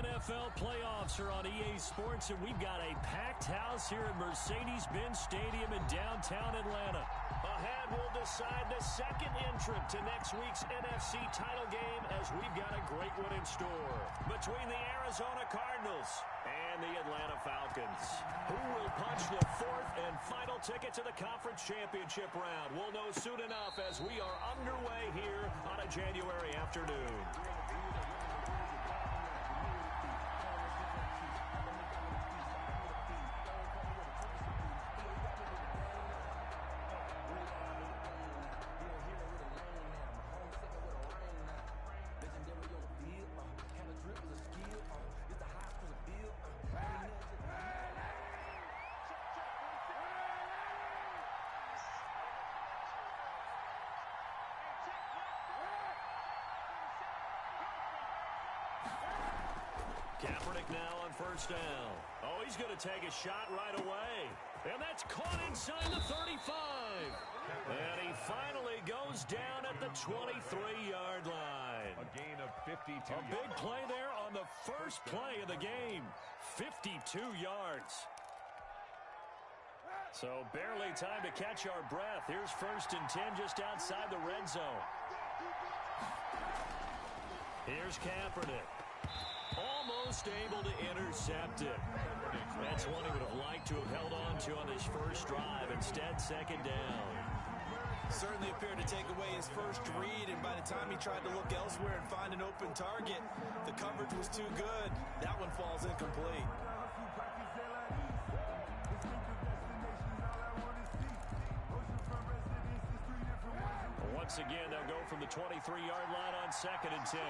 NFL playoffs are on EA Sports, and we've got a packed house here at Mercedes-Benz Stadium in downtown Atlanta. Ahead, we'll decide the second entrant to next week's NFC title game, as we've got a great one in store between the Arizona Cardinals and the Atlanta Falcons. Who will punch the fourth and final ticket to the conference championship round? We'll know soon enough as we are underway here on a January afternoon. Kaepernick now on first down. Oh, he's going to take a shot right away. And that's caught inside the 35. And he finally goes down at the 23-yard line. A gain of 52 yards. A big play there on the first play of the game. 52 yards. So barely time to catch our breath. Here's first and 10 just outside the red zone. Here's Kaepernick. Almost able to intercept it. That's one he would have liked to have held on to on his first drive. Instead, second down. Certainly appeared to take away his first read, and by the time he tried to look elsewhere and find an open target, the coverage was too good. That one falls incomplete. Once again, they'll go from the 23-yard line on second and 10.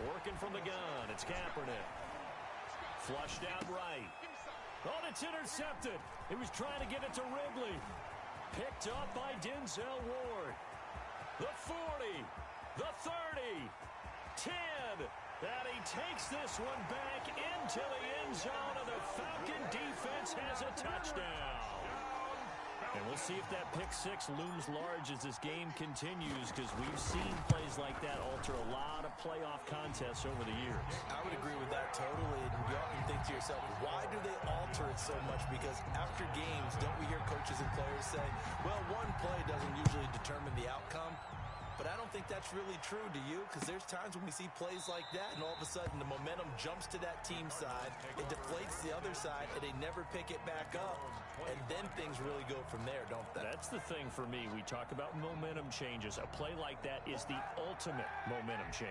Working from the gun, it's Kaepernick. Flushed out right. Oh, it's intercepted. He was trying to get it to Ridley. Picked up by Denzel Ward. The 40, the 30, 10. And he takes this one back into the end zone, and the Falcon defense has a touchdown. And we'll see if that pick six looms large as this game continues, because we've seen plays like that alter a lot of playoff contests over the years. I would agree with that totally. And you often think to yourself, why do they alter it so much? Because after games, don't we hear coaches and players say, well, one play doesn't usually determine the outcome? But I don't think that's really true, do you? Because there's times when we see plays like that, and all of a sudden the momentum jumps to that team side, it deflates the other side, and they never pick it back up. And then things really go from there, don't they? That's the thing for me. We talk about momentum changes. A play like that is the ultimate momentum change.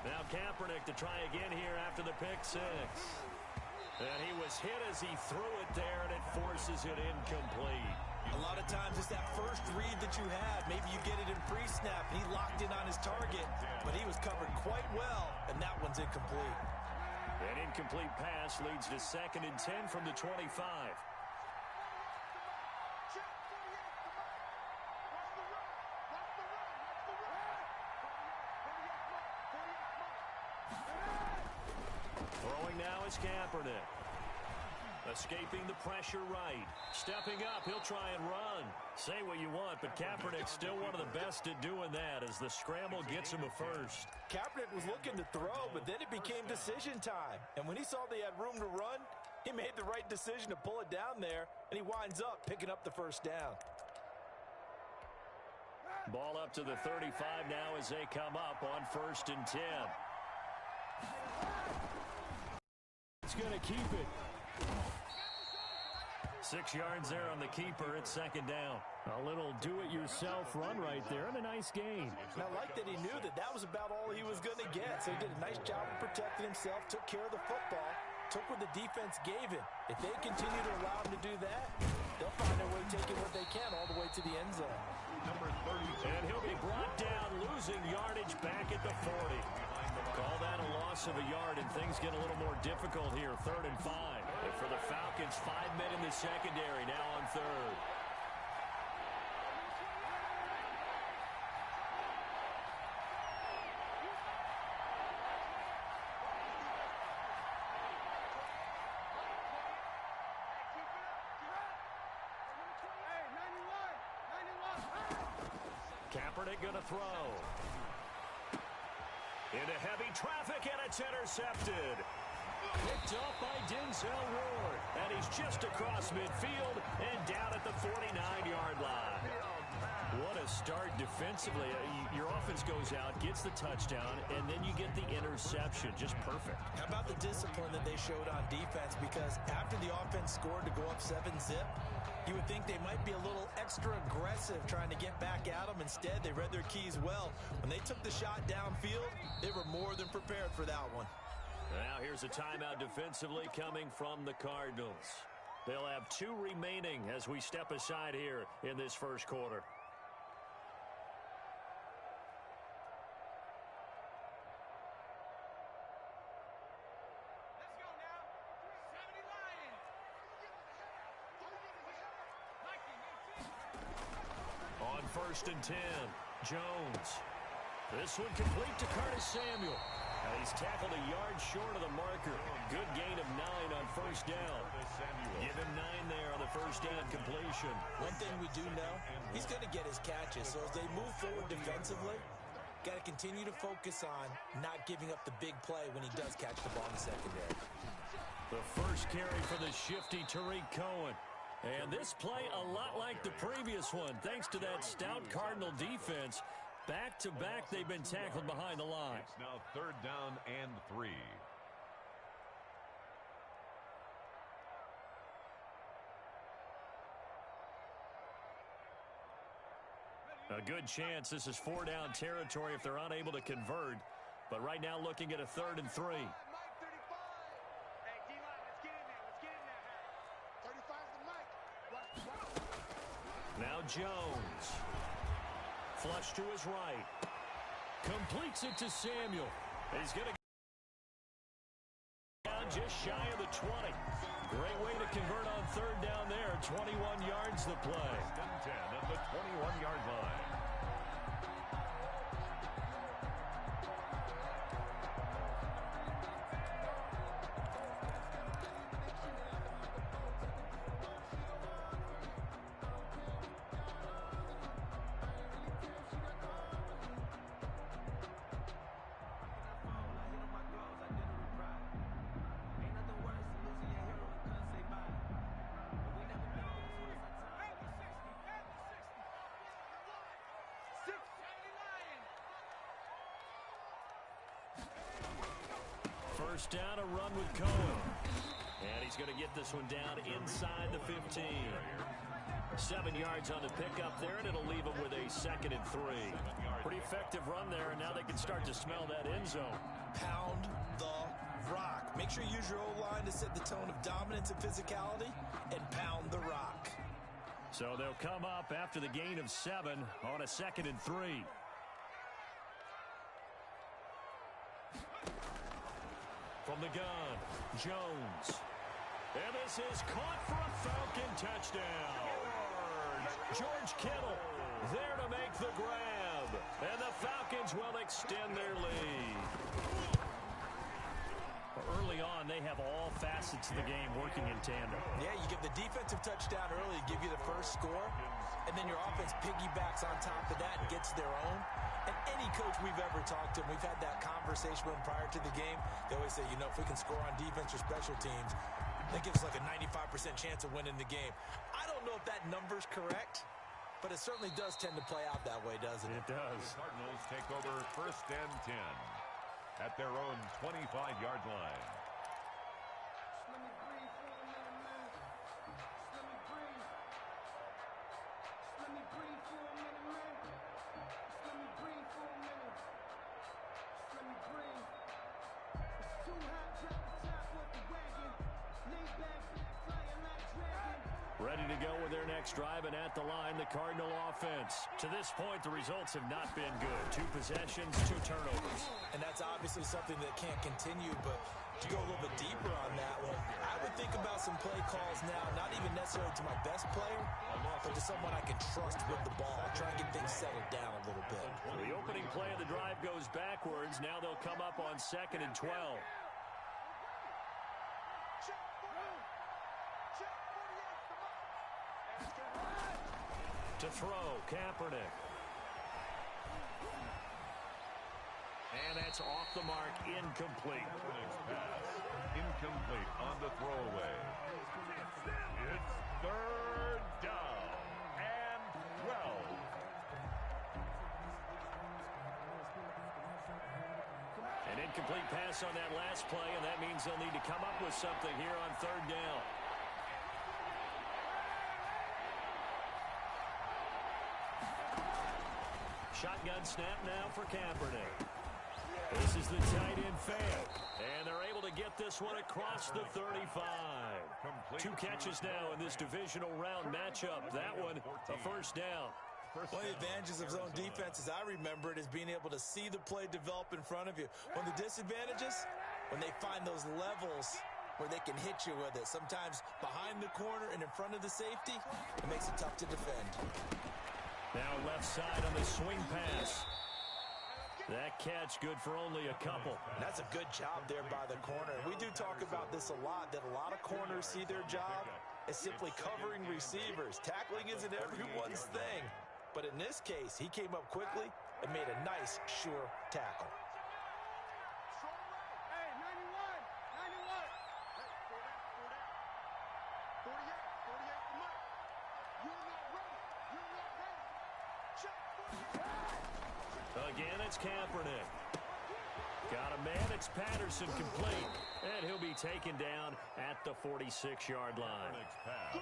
Now Kaepernick to try again here after the pick six. And he was hit as he threw it there, and it forces it incomplete. A lot of times it's that first read that you have. Maybe you get it in pre-snap. He locked in on his target, but he was covered quite well, and that one's incomplete. An incomplete pass leads to second and 10 from the 25. Throwing now is Kaepernick. Escaping the pressure right. Stepping up, he'll try and run. Say what you want, but Kaepernick's still one of the best at doing that as the scramble gets him a first. Kaepernick was looking to throw, but then it became decision time. And when he saw they had room to run, he made the right decision to pull it down there, and he winds up picking up the first down. Ball up to the 35 now as they come up on first and 10. It's going to keep it. 6 yards there on the keeper. It's second down. A little do-it-yourself run right there and a nice gain. And I like that he knew that that was about all he was going to get. So he did a nice job of protecting himself, took care of the football, took what the defense gave him. If they continue to allow him to do that, they'll find their way taking what they can all the way to the end zone. Number 30. And he'll be brought down, losing yardage back at the 40. Call that a loss of a yard, and things get a little more difficult here. 3rd and 5. And for the Falcons, 5 men in the secondary now on third. Kaepernick going to throw. Into heavy traffic, and it's intercepted. Picked up by Denzel Ward. And he's just across midfield and down at the 49-yard line. What a start defensively. Your offense goes out, gets the touchdown, and then you get the interception. Just perfect. How about the discipline that they showed on defense? Because after the offense scored to go up 7-zip, you would think they might be a little extra aggressive trying to get back at them. Instead, they read their keys well. When they took the shot downfield, they were more than prepared for that one. Now here's a timeout defensively coming from the Cardinals. They'll have 2 remaining as we step aside here in this first quarter. On 1st and 10, Jones. This one complete to Curtis Samuel. And he's tackled a yard short of the marker. Good gain of 9 on 1st down. Give him 9 there on the 1st down completion. One thing we do know, he's going to get his catches. So as they move forward defensively, got to continue to focus on not giving up the big play when he does catch the ball in the secondary. The first carry for the shifty Tariq Cohen. And this play a lot like the previous one, thanks to that stout Cardinal defense. Back-to-back, they've been tackled behind the line. It's now 3rd down and 3. A good chance this is 4-down territory if they're unable to convert. But right now looking at a 3rd and 3. Now Jones. Flush to his right. Completes it to Samuel. He's going to down just shy of the 20. Great way to convert on 3rd down there. 21 yards the play. 10 at the 21-yard line. First down, a run with Cohen. And he's going to get this one down inside the 15. 7 yards on the pickup there, and it'll leave him with a 2nd and 3. Pretty effective run there, and now they can start to smell that end zone. Pound the rock. Make sure you use your O-line to set the tone of dominance and physicality, and pound the rock. So they'll come up after the gain of 7 on a 2nd and 3. From the gun, Jones. And this is caught for a Falcon touchdown. George Kittle there to make the grab. And the Falcons will extend their lead. Early on, they have all facets of the game working in tandem. Yeah, you give the defensive touchdown early to give you the first score, and then your offense piggybacks on top of that and gets their own. And any coach we've ever talked to, and we've had that conversation with them prior to the game, they always say, you know, if we can score on defense or special teams, that gives us like a 95% chance of winning the game. I don't know if that number's correct, but it certainly does tend to play out that way, doesn't it? It does. The Cardinals take over 1st and 10 at their own 25-yard line. Ready to go with their next drive, and at the line, the Cardinal offense. To this point, the results have not been good. 2 possessions, 2 turnovers. And that's obviously something that can't continue, but to go a little bit deeper on that one, I would think about some play calls now, not even necessarily to my best player, but to someone I can trust with the ball. Try and get things settled down a little bit. The opening play of the drive goes backwards. Now they'll come up on 2nd and 12. To throw, Kaepernick. And that's off the mark, incomplete. Pass, incomplete on the throwaway. It's third down and 12. An incomplete pass on that last play, and that means they'll need to come up with something here on third down. Shotgun snap now for Kaepernick. This is the tight end fake. And they're able to get this one across the 35. Two catches now in this divisional round matchup. That one, a first down. One of the advantages of zone defense, as I remember it, is being able to see the play develop in front of you. One of the disadvantages, when they find those levels where they can hit you with it. Sometimes behind the corner and in front of the safety, it makes it tough to defend. Now left side on the swing pass. That catch good for only a couple. That's a good job there by the corner. We do talk about this a lot, that a lot of corners see their job as simply covering receivers. Tackling isn't everyone's thing. But in this case, he came up quickly and made a nice, sure tackle. Again, it's Kaepernick. Got a man, it's Patterson complete. And he'll be taken down at the 46-yard line. Next pass,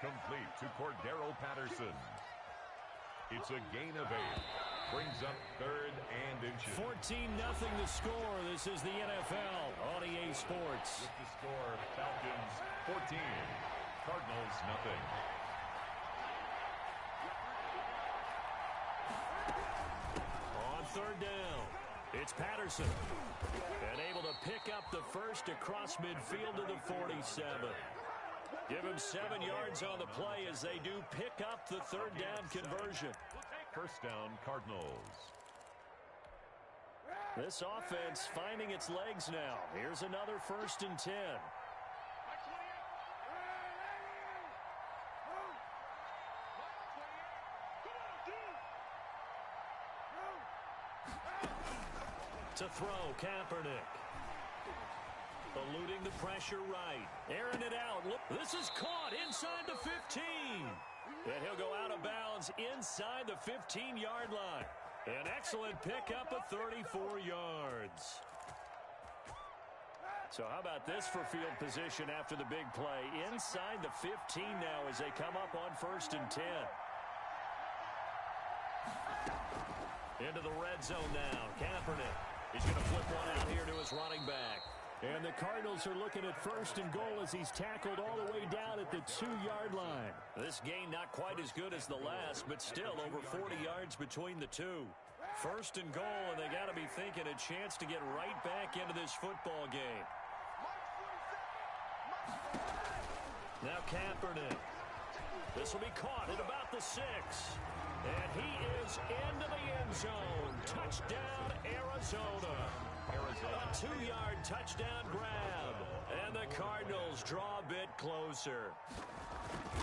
complete to Cordero Patterson. It's a gain of 8. Brings up third and inches. 14-0 the score. This is the NFL on EA Sports. With the score, Falcons 14, Cardinals nothing. On third down, it's Patterson. And able to pick up the first across midfield to the 47. Give him 7 yards on the play as they do pick up the third down conversion. First down, Cardinals. This offense finding its legs now. Here's another 1st and 10. To throw, Kaepernick. Eluding the pressure right. Airing it out. Look, this is caught inside the 15. And he'll go out of bounds inside the 15-yard line. An excellent pickup of 34 yards. So how about this for field position after the big play? Inside the 15 now as they come up on 1st and 10. Into the red zone now. Kaepernick. He's going to flip one out here to his running back. And the Cardinals are looking at 1st and goal as he's tackled all the way down at the 2-yard line. This gain not quite as good as the last, but still over 40 yards between the two. 1st and goal, and they got to be thinking a chance to get right back into this football game. Now Kaepernick. This will be caught at about the 6. And he is into the end zone. Touchdown, Arizona. A 2-yard touchdown grab. And the Cardinals draw a bit closer.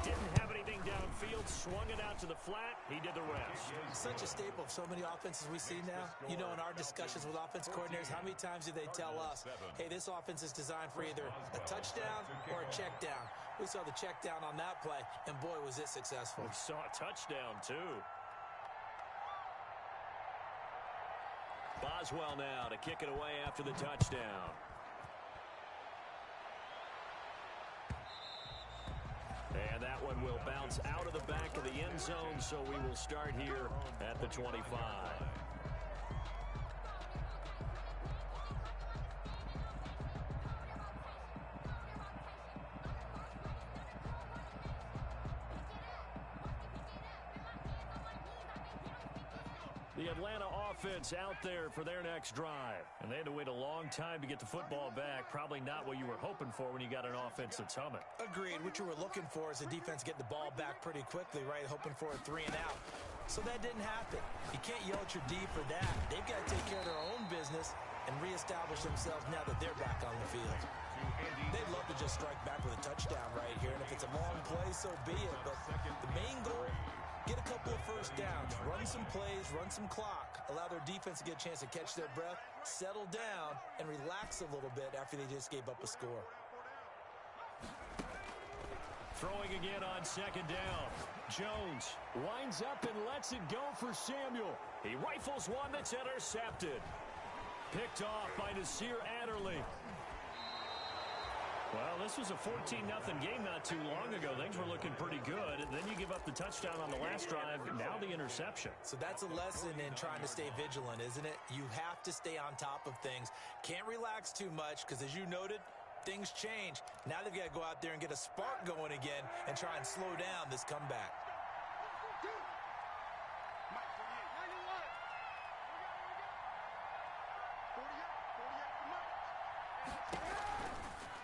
Didn't have anything downfield, swung it out to the flat. He did the rest. Such a staple of so many offenses we see now. You know, in our discussions with offense coordinators, how many times do they tell us, hey, this offense is designed for either a touchdown or a check down. We saw the check down on that play, and boy, was it successful. We saw a touchdown, too. Boswell now to kick it away after the touchdown. And that one will bounce out of the back of the end zone, so we will start here at the 25. The Atlanta offense out there for their next drive. And they had to wait a long time to get the football back. Probably not what you were hoping for when you got an offense that's humming. Agreed. What you were looking for is the defense getting the ball back pretty quickly, right? Hoping for a 3 and out. So that didn't happen. You can't yell at your D for that. They've got to take care of their own business and reestablish themselves now that they're back on the field. They'd love to just strike back with a touchdown right here. And if it's a long play, so be it. But the main goal get a couple of first downs, run some plays, run some clock, allow their defense to get a chance to catch their breath, settle down, and relax a little bit after they just gave up a score. Throwing again on second down. Jones winds up and lets it go for Samuel. He rifles one that's intercepted. Picked off by Nasir Adderley. Well, this was a 14-0 game not too long ago. Things were looking pretty good. And then you give up the touchdown on the last drive. Now the interception. So that's a lesson in trying to stay vigilant, isn't it? You have to stay on top of things. Can't relax too much because, as you noted, things change. Now they've got to go out there and get a spark going again and try and slow down this comeback.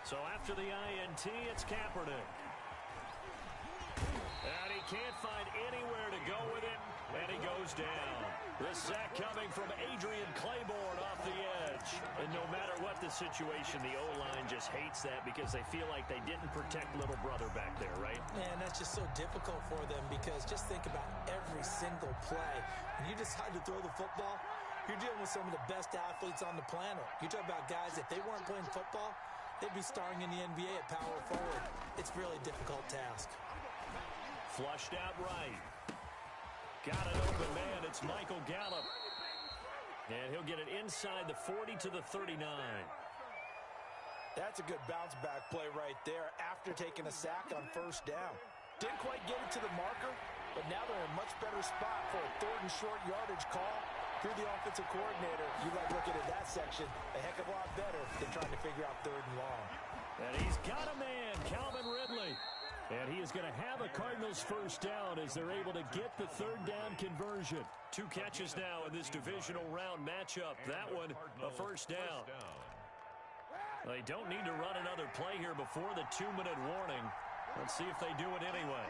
So after the INT, it's Kaepernick. And he can't find anywhere to go with it, and he goes down. The sack coming from Adrian Claiborne off the edge. And no matter what the situation, the O-line just hates that because they feel like they didn't protect little brother back there, right? Man, that's just so difficult for them because just think about every single play. When you decide to throw the football, you're dealing with some of the best athletes on the planet. You talk about guys, if they weren't playing football, they'd be starring in the NBA at power forward. It's a really difficult task. Flushed out right. Got an open man. It's Michael Gallup. And he'll get it inside the 40 to the 39. That's a good bounce back play right there after taking a sack on first down. Didn't quite get it to the marker, but now they're in a much better spot for a third and short yardage call. Through the offensive coordinator, you like looking at that section a heck of a lot better than trying to figure out third and long. And he's got a man, Calvin Ridley. And he is going to have a Cardinals first down as they're able to get the third down conversion. 2 catches now in this divisional round matchup. That one, a first down. They don't need to run another play here before the 2-minute warning. Let's see if they do it anyway.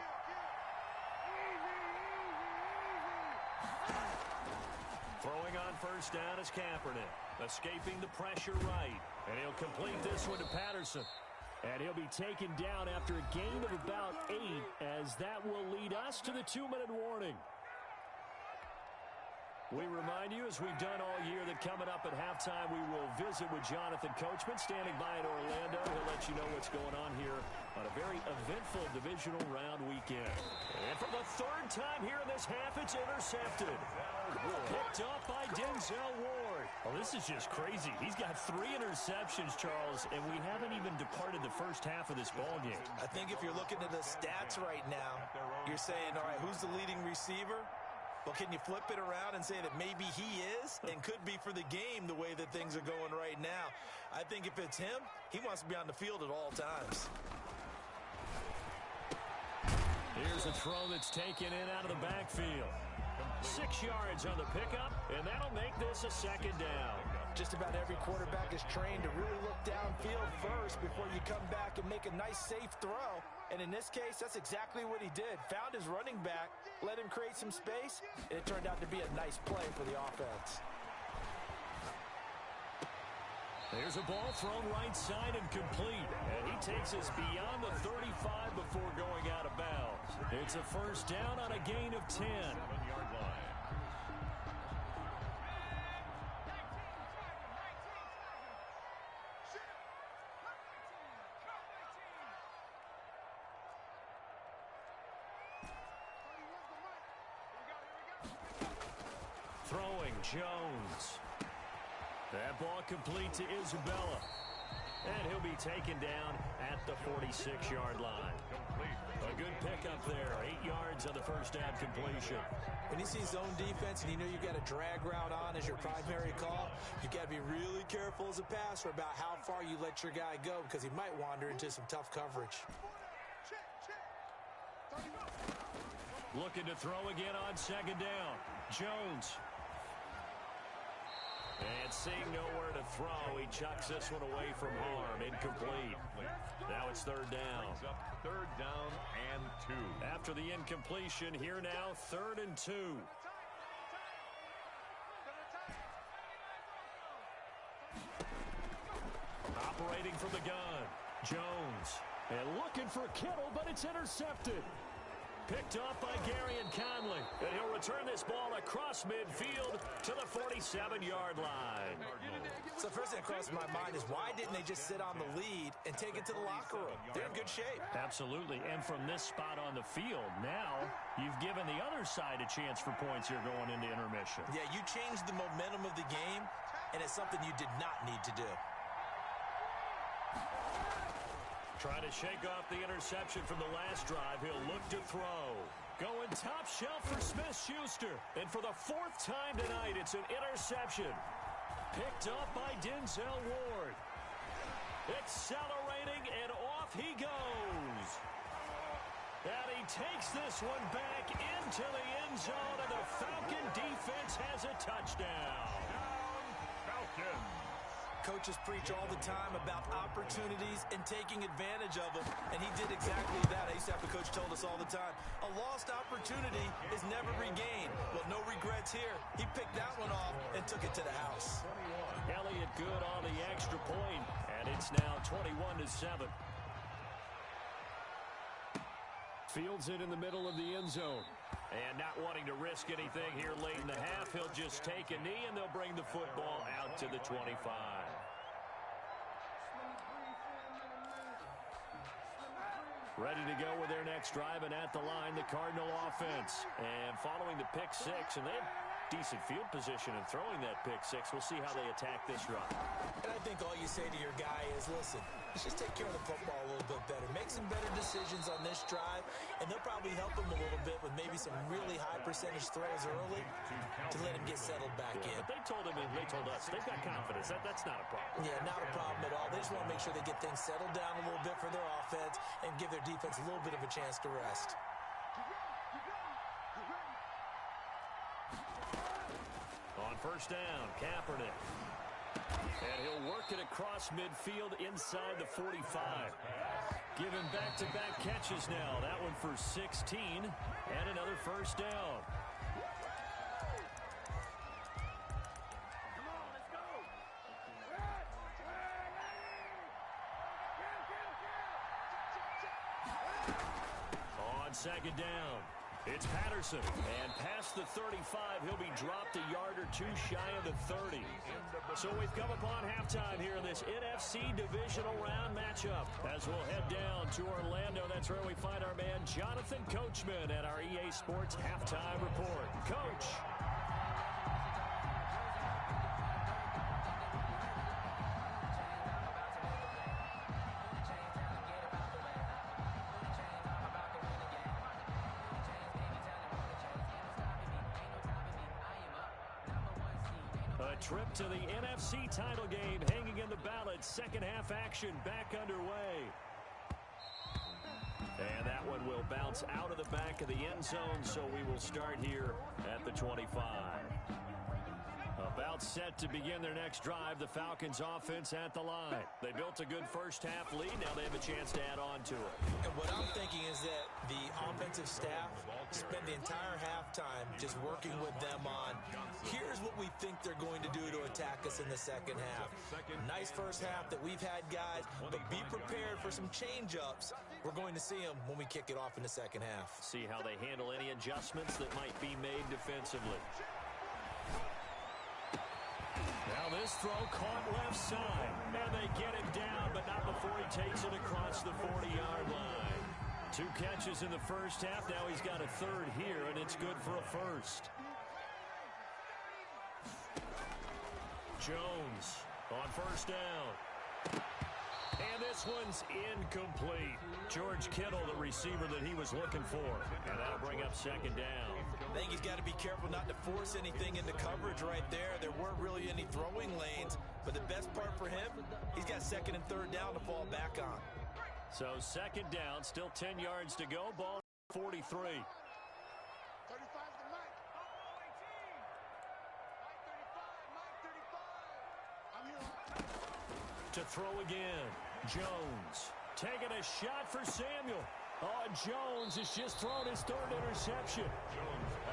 Throwing on first down is Kaepernick. Escaping the pressure right. And he'll complete this one to Patterson. And he'll be taken down after a gain of about 8, as that will lead us to the 2-minute warning. We remind you, as we've done all year, that coming up at halftime, we will visit with Jonathan Coachman, standing by in Orlando. He'll let you know what's going on here on a very eventful divisional round weekend. And for the third time here in this half, it's intercepted. Picked up by Denzel Ward. Well, this is just crazy. He's got 3 interceptions, Charles, and we haven't even departed the first half of this ballgame. I think if you're looking at the stats right now, you're saying, all right, who's the leading receiver? Well, can you flip it around and say that maybe he is and could be for the game the way that things are going right now? I think if it's him, he wants to be on the field at all times. Here's a throw that's taken in out of the backfield. 6 yards on the pickup, and that'll make this a second down. Just about every quarterback is trained to really look downfield first before you come back and make a nice, safe throw. And in this case, that's exactly what he did. Found his running back, let him create some space, and it turned out to be a nice play for the offense. There's a ball thrown right side and complete. And he takes us beyond the 35 before going out of bounds. It's a first down on a gain of 10. 7-yard line. Throwing Jones. That ball complete to Isabella. And he'll be taken down at the 46-yard line. A good pickup there. 8 yards on the first down completion. When you see zone defense and you know you've got a drag route on as your primary call, you've got to be really careful as a passer about how far you let your guy go because he might wander into some tough coverage. Looking to throw again on second down. Jones. And seeing nowhere to throw, he chucks this one away from harm. Incomplete. Now it's third down. Third down and 2. After the incompletion, here now, 3rd and 2. Operating from the gun. Jones. And looking for Kittle, but it's intercepted. Picked off by Gary and Conley. And he'll return this ball across midfield to the 47-yard line. So first thing that crosses my mind is why didn't they just sit on the lead and take it to the locker room? They're in good shape. Absolutely. And from this spot on the field, now you've given the other side a chance for points here going into intermission. Yeah, you changed the momentum of the game, and it's something you did not need to do. Trying to shake off the interception from the last drive. He'll look to throw. Going top shelf for Smith-Schuster. And for the fourth time tonight, it's an interception. Picked up by Denzel Ward. Accelerating, and off he goes. And he takes this one back into the end zone, and the Falcon defense has a touchdown. Falcons. Coaches preach all the time about opportunities and taking advantage of them, and he did exactly that. I used to have a coach told us all the time, a lost opportunity is never regained. Well, no regrets here. He picked that one off and took it to the house. Elliott good on the extra point, and it's now 21-7. Fields it in the middle of the end zone. And not wanting to risk anything here late in the half, he'll just take a knee, and they'll bring the football out to the 25. Ready to go with their next drive, and at the line, the Cardinal offense. And following the pick six, and they have decent field position in throwing that pick six. We'll see how they attack this drive. And I think all you say to your guy is, listen, let's just take care of the football a little bit better. Make some better decisions on this drive, and they'll probably help him a little bit with maybe some really high percentage throws early to let him get settled back in. But they told him, and they told us, they've got confidence. That's not a problem. Yeah, not a problem at all. They just want to make sure they get things settled down a little bit for their offense and give their defense a little bit of a chance to rest. On first down, Kaepernick. And he'll work it across midfield inside the 45. Giving back-to-back catches now. That one for 16 and another first down. On second down, it's Patterson. And past the 35, he'll be dropped a yard or two shy of the 30. So we've come upon halftime here in this NFC Divisional Round matchup. As we'll head down to Orlando, that's where we find our man Jonathan Coachman at our EA Sports Halftime Report. Coach. Trip to the NFC title game hanging in the balance. Second half action back underway. And that one will bounce out of the back of the end zone, so we will start here at the 25. About set to begin their next drive, the Falcons offense at the line. They built a good first half lead. Now they have a chance to add on to it. And what I'm thinking is that the offensive staff spend the entire halftime just working with them on, here's what we think they're going to do to attack us in the second half. Nice first half that we've had, guys, but be prepared for some change-ups. We're going to see them when we kick it off in the second half. See how they handle any adjustments that might be made defensively. Now this throw caught left side, and they get it down, but not before he takes it across the 40-yard line. 2 catches in the first half. Now he's got a third here, and it's good for a first. Jones on first down. And this one's incomplete. George Kittle, the receiver that he was looking for. And that'll bring up second down. I think he's got to be careful not to force anything into coverage right there. There weren't really any throwing lanes. But the best part for him, he's got second and third down to fall back on. So second down, still 10 yards to go. Ball 43. To throw again. Jones taking a shot for Samuel. Oh, Jones has just thrown his third interception.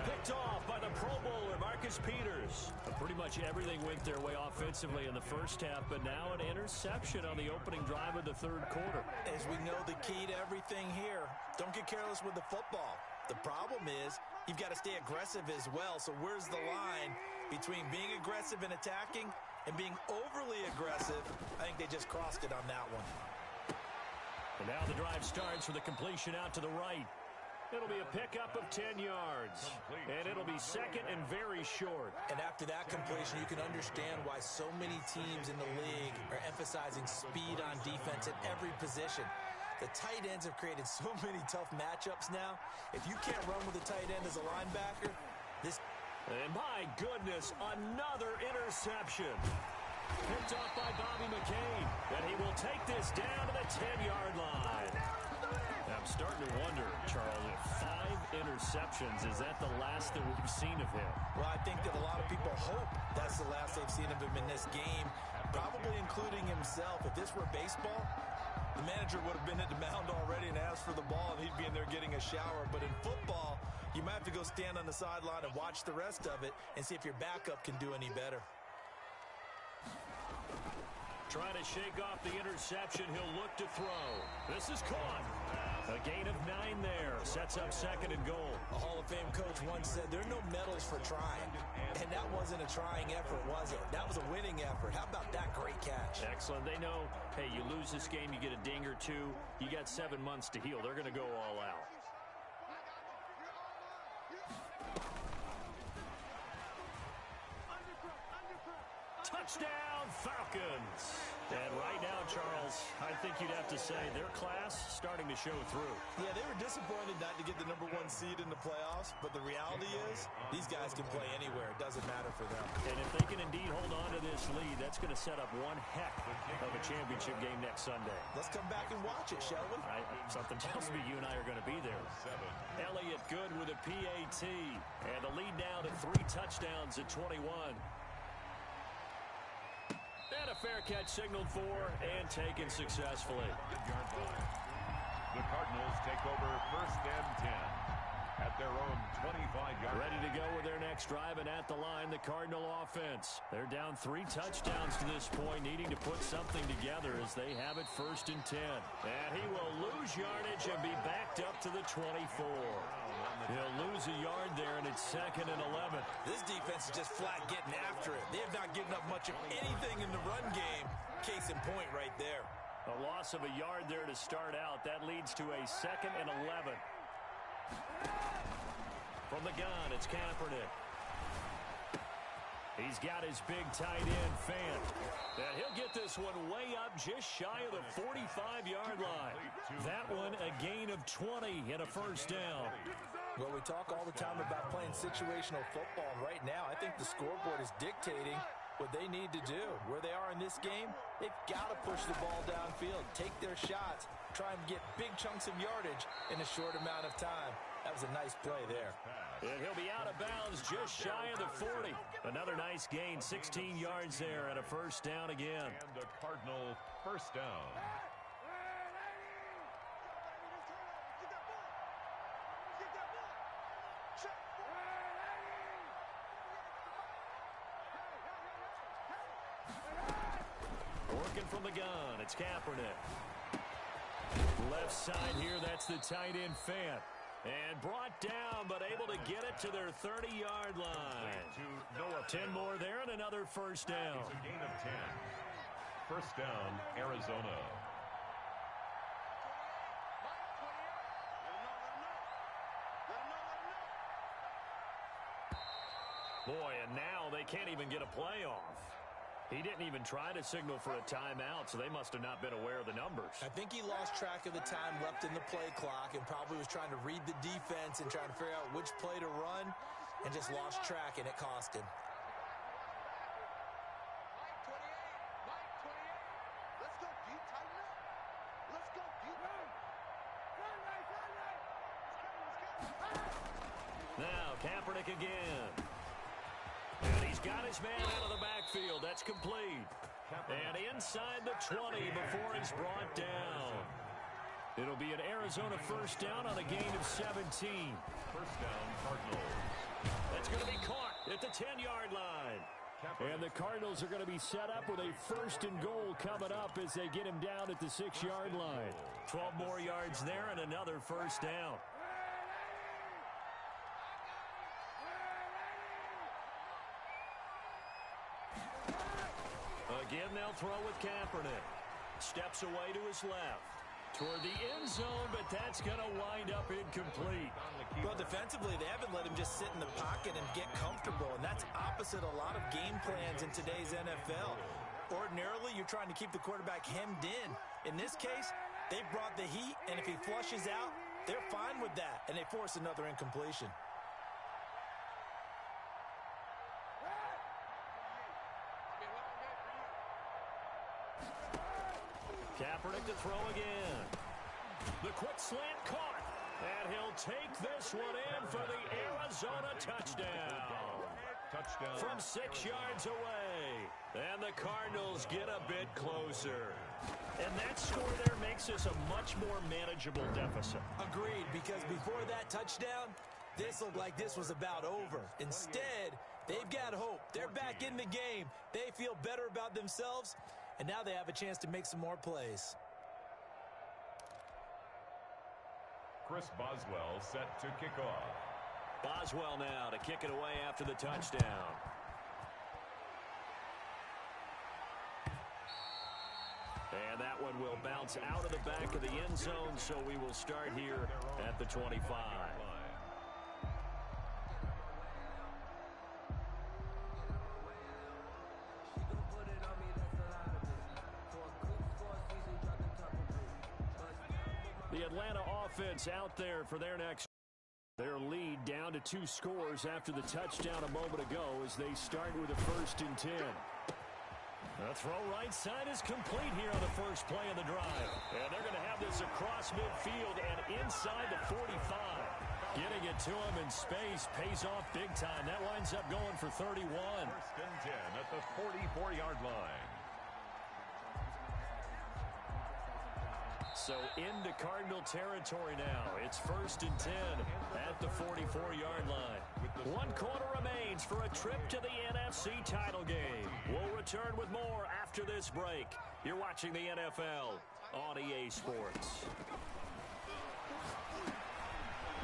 Picked off by the Pro Bowler, Marcus Peters. Pretty much everything went their way offensively in the first half, but now an interception on the opening drive of the third quarter. As we know, the key to everything here, don't get careless with the football. The problem is you've got to stay aggressive as well. So where's the line between being aggressive and attacking and being overly aggressive? I think they just crossed it on that one. And now the drive starts with a completion out to the right. It'll be a pickup of 10 yards. And it'll be second and very short. And after that completion, you can understand why so many teams in the league are emphasizing speed on defense at every position. The tight ends have created so many tough matchups now. If you can't run with a tight end as a linebacker, this... And my goodness, another interception. Picked off by Bobby McCain. And he will take this down to the 10-yard line. Now, I'm starting to wonder, Charles, if 5 interceptions, is that the last that we've seen of him? Well, I think that a lot of people hope that's the last they've seen of him in this game, probably including himself. If this were baseball, the manager would have been at the mound already and asked for the ball, and he'd be in there getting a shower. But in football, you might have to go stand on the sideline and watch the rest of it and see if your backup can do any better. Trying to shake off the interception. He'll look to throw. This is caught. A gain of 9 there. Sets up second and goal. A Hall of Fame coach once said there are no medals for trying. And that wasn't a trying effort, was it? That was a winning effort. How about that great catch? Excellent. They know, hey, you lose this game, you get a ding or 2. You got 7 months to heal. They're going to go all out. Touchdown, Falcons. And right now, Charles, I think you'd have to say their class starting to show through. Yeah, they were disappointed not to get the #1 seed in the playoffs, but the reality is these guys can play anywhere. It doesn't matter for them. And if they can indeed hold on to this lead, that's going to set up one heck of a championship game next Sunday. Let's come back and watch it, shall we? Something tells me you and I are going to be there. Elliott good with a PAT. And the lead now to 3 touchdowns at 21. And a fair catch signaled for and taken successfully. The Cardinals take over 1st and 10 at their own 25-yard. Ready to go with their next drive, and at the line, the Cardinal offense. They're down 3 touchdowns to this point, needing to put something together as they have it 1st and 10. And he will lose yardage and be backed up to the 24. He'll lose a yard there, and it's 2nd and 11. This defense is just flat getting after it. They have not given up much of anything in the run game. Case in point right there. A loss of a yard there to start out. That leads to a 2nd and 11. From the gun, it's Kaepernick. He's got his big tight end, Fant. And he'll get this one way up just shy of the 45-yard line. That one a gain of 20 and a 1st down. Well, we talk all the time about playing situational football. Right now, I think the scoreboard is dictating what they need to do. Where they are in this game, they've got to push the ball downfield, take their shots, try and get big chunks of yardage in a short amount of time. That was a nice play there. And he'll be out of bounds just shy of the 40. Another nice gain, 16 yards there and a 1st down again. And the Cardinal 1st down. Working from the gun, it's Kaepernick. Left side here, that's the tight end, Fant. And brought down, but able to get it to their 30-yard line. 10 more there and another 1st down. It's a gain of 10. 1st down, Arizona. Boy, and now they can't even get a play off. He didn't even try to signal for a timeout, so they must have not been aware of the numbers. I think he lost track of the time left in the play clock and probably was trying to read the defense and trying to figure out which play to run and just lost track, and it cost him. Now, Kaepernick again. And he's got his man out of the backfield. That's complete. And inside the 20 before he's brought down. It'll be an Arizona 1st down on a gain of 17. 1st down, Cardinals. That's going to be caught at the 10-yard line. And the Cardinals are going to be set up with a 1st and goal coming up as they get him down at the 6-yard line. 12 more yards there and another 1st down. Again, they'll throw with Kaepernick. Steps away to his left. Toward the end zone, but that's going to wind up incomplete. Well, defensively, they haven't let him just sit in the pocket and get comfortable, and that's opposite a lot of game plans in today's NFL. Ordinarily, you're trying to keep the quarterback hemmed in. In this case, they brought the heat, and if he flushes out, they're fine with that, and they force another incompletion. Kaepernick to throw again. The quick slant caught. And he'll take this one in for the Arizona touchdown. Touchdown. From 6 yards away. And the Cardinals get a bit closer. And that score there makes this a much more manageable deficit. Agreed, because before that touchdown, this looked like this was about over. Instead, they've got hope. They're back in the game. They feel better about themselves, and now they have a chance to make some more plays. Chris Boswell set to kick off. Boswell now to kick it away after the touchdown. And that one will bounce out of the back of the end zone, so we will start here at the 25. The Atlanta offense out there for their next. Their lead down to 2 scores after the touchdown a moment ago as they start with a 1st and 10. The throw right side is complete here on the first play of the drive. And they're going to have this across midfield and inside the 45. Getting it to him in space pays off big time. That winds up going for 31. 1st and 10 at the 44-yard line. So into Cardinal territory now. It's 1st and 10 at the 44-yard line. 1 quarter remains for a trip to the NFC title game. We'll return with more after this break. You're watching the NFL on EA Sports.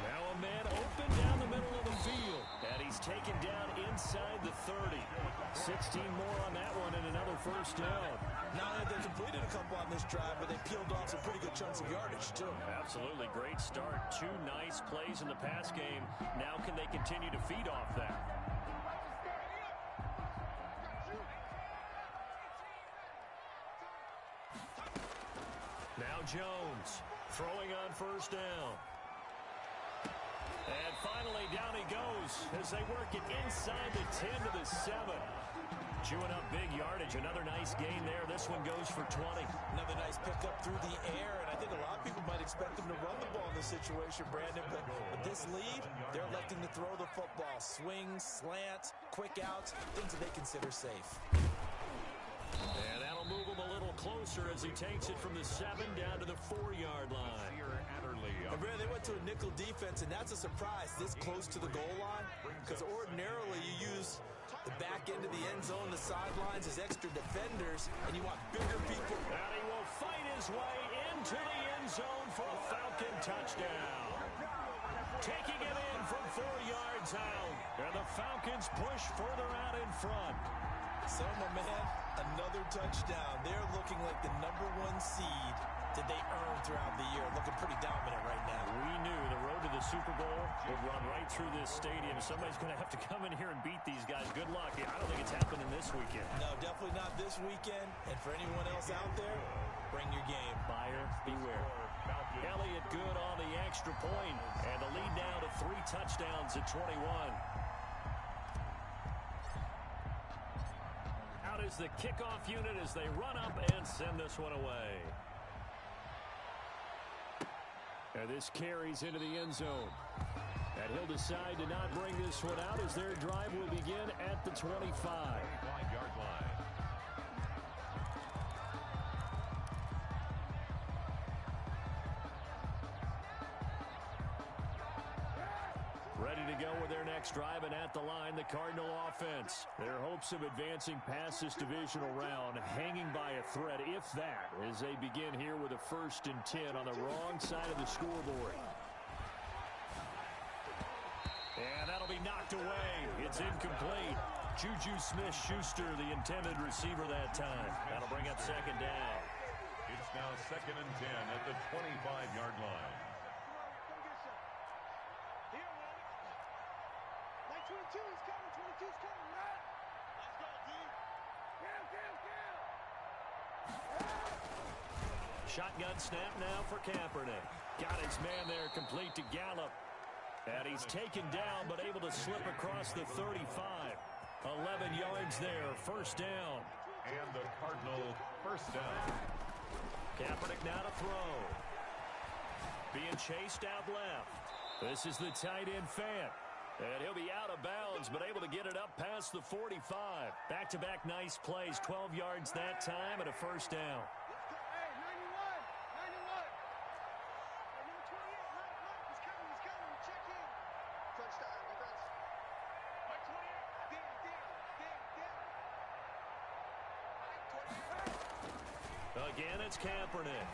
Now a man open down the middle of the field. And he's taken down inside the 30. 16 more on that one and another 1st down. Not only have they completed a couple on this drive, but they peeled off some pretty good chunks of yardage, too. Absolutely. Great start. 2 nice plays in the pass game. Now can they continue to feed off that? Now Jones throwing on 1st down. And finally, down he goes as they work it inside the 10 to the 7. Chewing up big yardage. Another nice gain there. This one goes for 20. Another nice pickup through the air, and I think a lot of people might expect them to run the ball in this situation, Brandon, but with this lead, they're electing to throw the football. Swings, slants, quick outs, things that they consider safe. And that'll move him a little closer as he takes it from the 7 down to the 4-yard line. And Brandon, they went to a nickel defense, and that's a surprise this close to the goal line, because ordinarily you use the back end of the end zone, the sidelines as extra defenders, and you want bigger people. And he will fight his way into the end zone for a Falcon touchdown. Taking it in from 4 yards out. And the Falcons push further out in front. So, my man, another touchdown. They're looking like the #1 seed that they earned throughout the year. Looking pretty dominant right now. We knew the road to the Super Bowl would run right through this stadium. Somebody's going to have to come in here and beat these guys. Good luck. I don't think it's happening this weekend. No, definitely not this weekend. And for anyone else out there, bring your game. Buyer beware. Elliott good on the extra point. And the lead now to 3 touchdowns at 21. Out is the kickoff unit as they run up and send this one away. And this carries into the end zone. And he'll decide to not bring this one out as their drive will begin at the 25-yard line. Ready to go with their next drive, and at the line, the Cardinal offense. Their hopes of advancing past this divisional round hanging by a thread, if that, as they begin here with a 1st and 10 on the wrong side of the scoreboard. And that'll be knocked away. It's incomplete. Juju Smith-Schuster, the intended receiver that time. That'll bring up second down. It's now 2nd and 10 at the 25-yard line. Shotgun snap now for Kaepernick. Got his man there complete to Gallup. And he's taken down but able to slip across the 35. 11 yards there, first down. And the Cardinal first down. Kaepernick now to throw. Being chased out left. This is the tight end Fant. And he'll be out of bounds, but able to get it up past the 45. Back-to-back nice plays, 12 yards that time and a first down. Again, it's Kaepernick.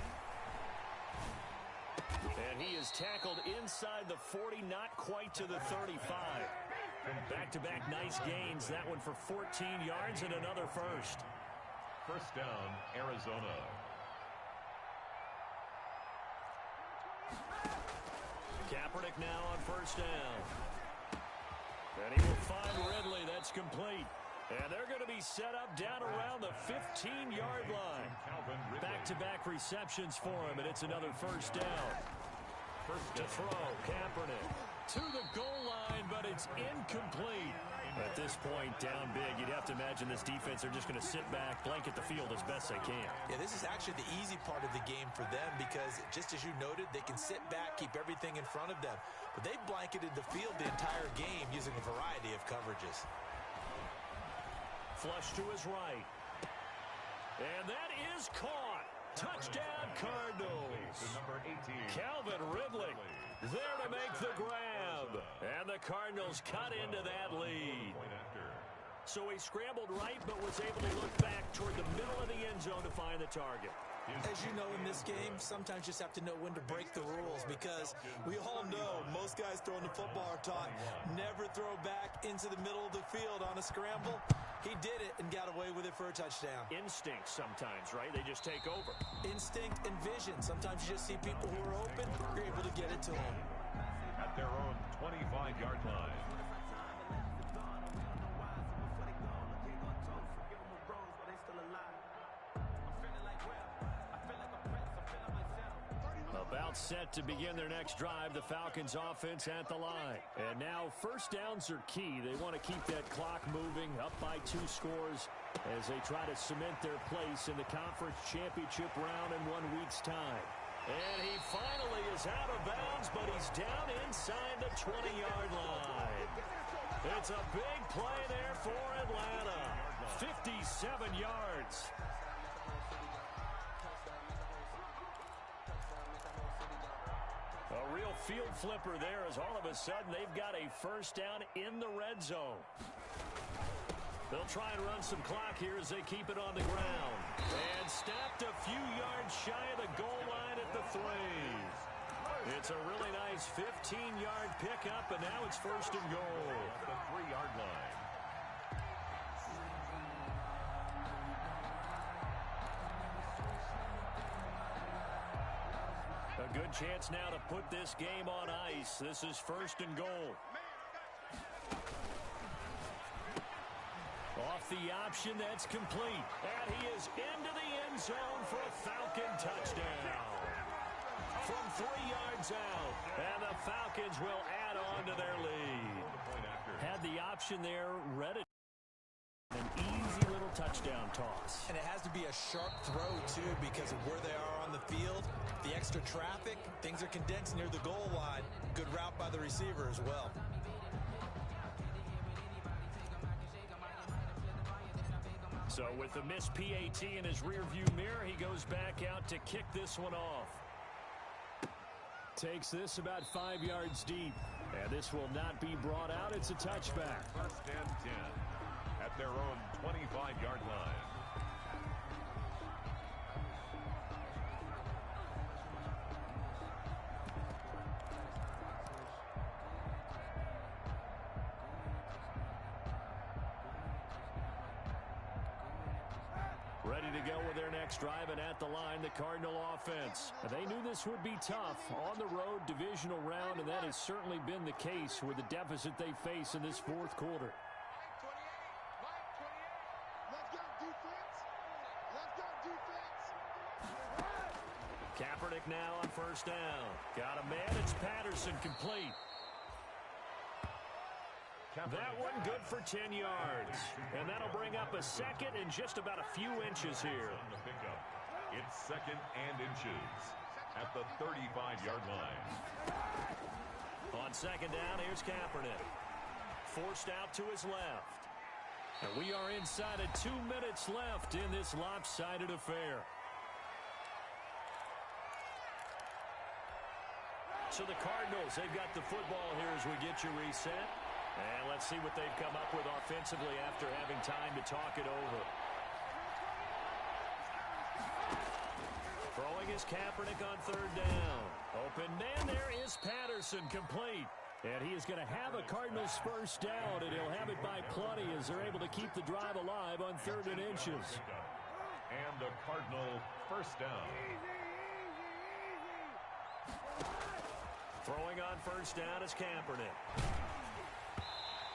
And he is tackled inside the 40, not quite to the 35. Back-to-back nice gains. That one for 14 yards and another first. First down, Arizona. Kaepernick now on first down. And he will find Ridley. That's complete. And they're going to be set up down around the 15-yard line. Back-to-back receptions for him, and it's another first down. To throw, Kaepernick to the goal line, but it's incomplete. At this point, down big, you'd have to imagine this defense are just going to sit back, blanket the field as best they can. Yeah, this is actually the easy part of the game for them because, just as you noted, they can sit back, keep everything in front of them. But they've blanketed the field the entire game using a variety of coverages. Flush to his right. And that is caught. Touchdown, Cardinals. Number 18. Calvin Ridley there to make the grab. And the Cardinals cut into that lead. So he scrambled right but was able to look back toward the middle of the end zone to find the target. As you know, in this game, sometimes you just have to know when to break the rules because we all know most guys throwing the football are taught never throw back into the middle of the field on a scramble. He did it and got away with it for a touchdown. Instinct sometimes, right? They just take over. Instinct and vision. Sometimes you just see people who are open, you're able to get it to them. At their own 25-yard line. About set to begin their next drive, the Falcons offense at the line. And now first downs are key. They want to keep that clock moving, up by 2 scores as they try to cement their place in the conference championship round in 1 week's time. And he finally is out of bounds, but he's down inside the 20-yard line. It's a big play there for Atlanta. 57 yards. A real field flipper there as all of a sudden they've got a first down in the red zone. They'll try and run some clock here as they keep it on the ground. And snapped a few yards shy of the goal line at the 3. It's a really nice 15-yard pickup, and now it's first and goal. At the 3-yard line. A good chance now to put this game on ice. This is first and goal. Off the option, that's complete. And he is into the end zone for a Falcon touchdown. From 3 yards out. And the Falcons will add on to their lead. Had the option there, read it. An easy little touchdown toss. And it has to be a sharp throw, too, because of where they are on the field. The extra traffic, things are condensed near the goal line. Good route by the receiver as well. So with the missed PAT in his rearview mirror, he goes back out to kick this one off. Takes this about 5 yards deep. And this will not be brought out. It's a touchback. First and 10 at their own 25-yard line. Ready to go with their next drive, and at the line, the Cardinal offense. They knew this would be tough on the road divisional round, and that has certainly been the case with the deficit they face in this fourth quarter. Kaepernick now on first down. Got a man. It's Patterson, complete. That one good for 10 yards. And that'll bring up a second and just about a few inches here. It's second and inches at the 35-yard line. On second down, here's Kaepernick. Forced out to his left. And we are inside of 2 minutes left in this lopsided affair. So the Cardinals, they've got the football here as we get you reset. And let's see what they've come up with offensively after having time to talk it over. Throwing is Kaepernick on third down. Open man, there is Patterson, complete. And he is going to have a Cardinals first down, and he'll have it by plenty as they're able to keep the drive alive on 3rd and inches. And the Cardinal first down. Throwing on first down is Kaepernick.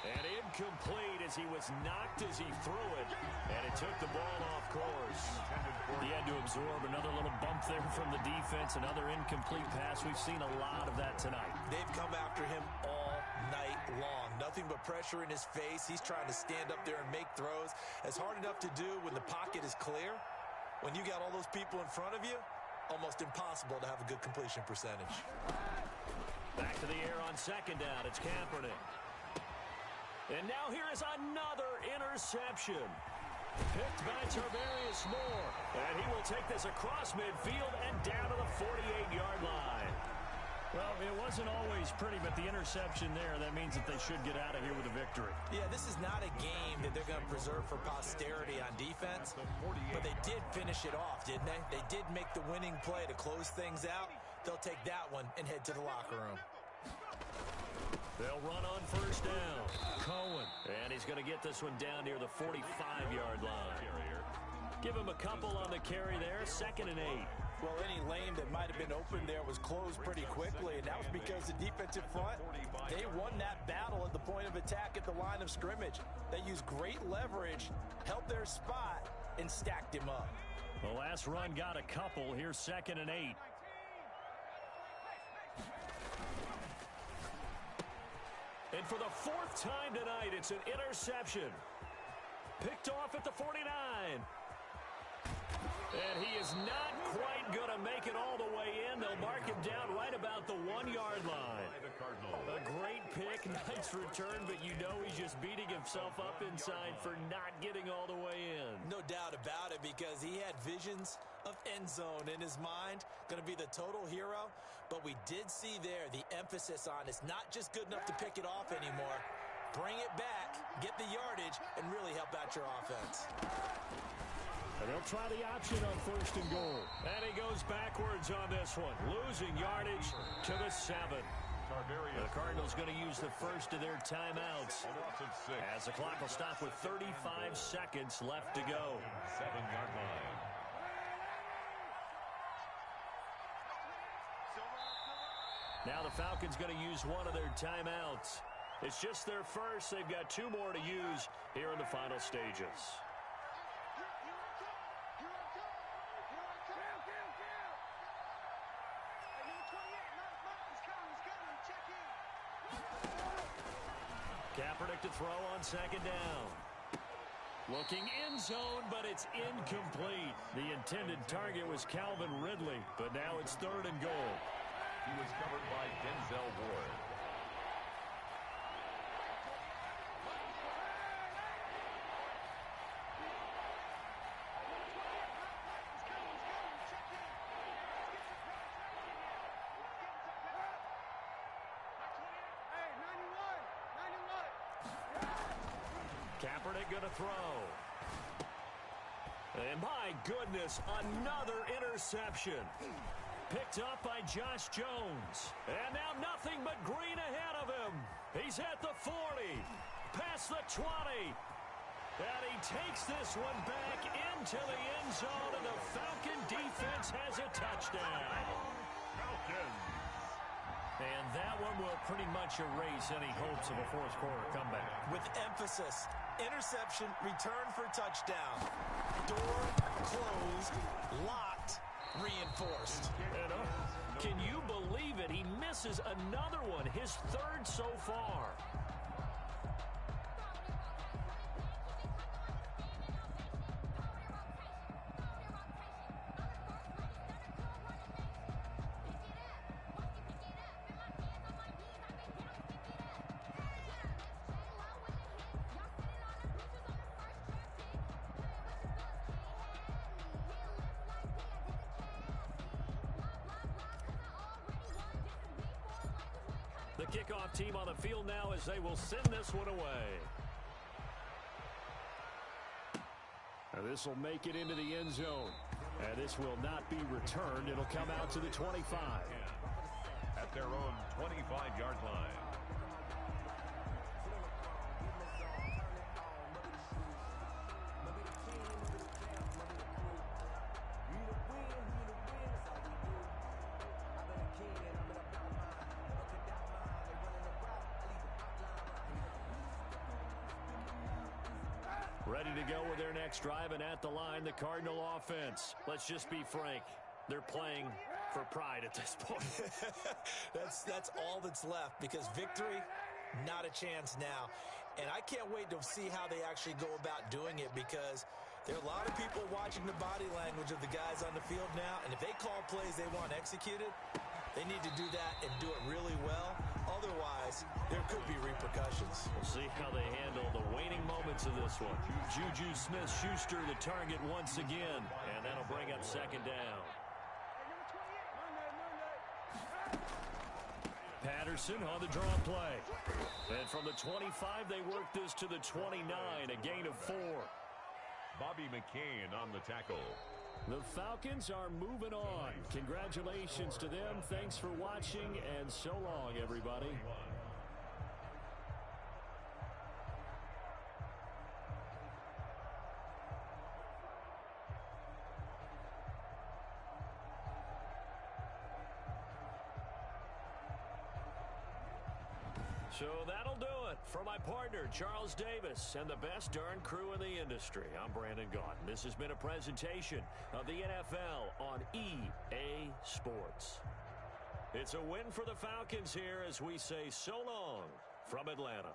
And incomplete as he was knocked as he threw it. And it took the ball off course. He had to absorb another little bump there from the defense. Another incomplete pass. We've seen a lot of that tonight. They've come after him all night long. Nothing but pressure in his face. He's trying to stand up there and make throws. It's hard enough to do when the pocket is clear. When you got all those people in front of you, almost impossible to have a good completion percentage. Back to the air on second down. It's Kaepernick. And now here is another interception. Picked by Tarvarius Moore. And he will take this across midfield and down to the 48-yard line. Well, it wasn't always pretty, but the interception there, that means that they should get out of here with a victory. Yeah, this is not a game that they're going to preserve for posterity on defense. But they did finish it off, didn't they? They did make the winning play to close things out. They'll take that one and head to the locker room. They'll run on first down. Cohen. And he's going to get this one down near the 45-yard line. Give him a couple on the carry there. 2nd and 8. Well, any lane that might have been open there was closed pretty quickly, and that was because the defensive front, they won that battle at the point of attack at the line of scrimmage. They used great leverage, held their spot, and stacked him up. The last run got a couple. Here's 2nd and 8. And for the 4th time tonight, it's an interception. Picked off at the 49. And he is not quite going to make it all the way in. They'll mark him down right about the 1-yard line. A great pick, nice return, but you know he's just beating himself up inside for not getting all the way in. No doubt about it, because he had visions of end zone in his mind. Going to be the total hero. But we did see there the emphasis on it's not just good enough to pick it off anymore. Bring it back, get the yardage, and really help out your offense. And they'll try the option on 1st and goal. And he goes backwards on this one. Losing yardage to the 7. The Cardinals going to use the first of their timeouts as the clock will stop with 35 seconds left to go. 7-yard line. Now the Falcons going to use one of their timeouts. It's just their first. They've got 2 more to use here in the final stages. Kaepernick to throw on 2nd down. Looking in zone, but it's incomplete. The intended target was Calvin Ridley, but now it's 3rd and goal. He was covered by Denzel Ward. Kaepernick going to throw. And my goodness, another interception. Picked up by Josh Jones. And now nothing but green ahead of him. He's at the 40. Past the 20. And he takes this one back into the end zone, and the Falcon defense has a touchdown. Falcons. And that one will pretty much erase any hopes of a fourth quarter comeback. With emphasis, interception, return for touchdown. Door closed, locked, reinforced. And, can you believe it? He misses another one, his third so far. The kickoff team on the field now as they will send this one away. And this will make it into the end zone. And this will not be returned. It'll come out to the 25. At their own 25-yard line. Ready to go with their next drive, and at the line, the Cardinal offense. Let's just be frank. They're playing for pride at this point. That's all that's left, because victory, not a chance now. And I can't wait to see how they actually go about doing it, because there are a lot of people watching the body language of the guys on the field now, and if they call plays they want executed, they need to do that and do it really well. Otherwise, there could be repercussions. We'll see how they handle the waning moments of this one. Juju Smith-Schuster the target once again, and that'll bring up second down. Patterson on the draw play. And from the 25, they work this to the 29, a gain of 4. Bobby McCain on the tackle. The Falcons are moving on. Congratulations to them. Thanks for watching, and so long, everybody. So that'll do it for my partner, Charles Davis, and the best darn crew in the industry. I'm Brandon Gaudin. This has been a presentation of the NFL on EA Sports. It's a win for the Falcons here as we say so long from Atlanta.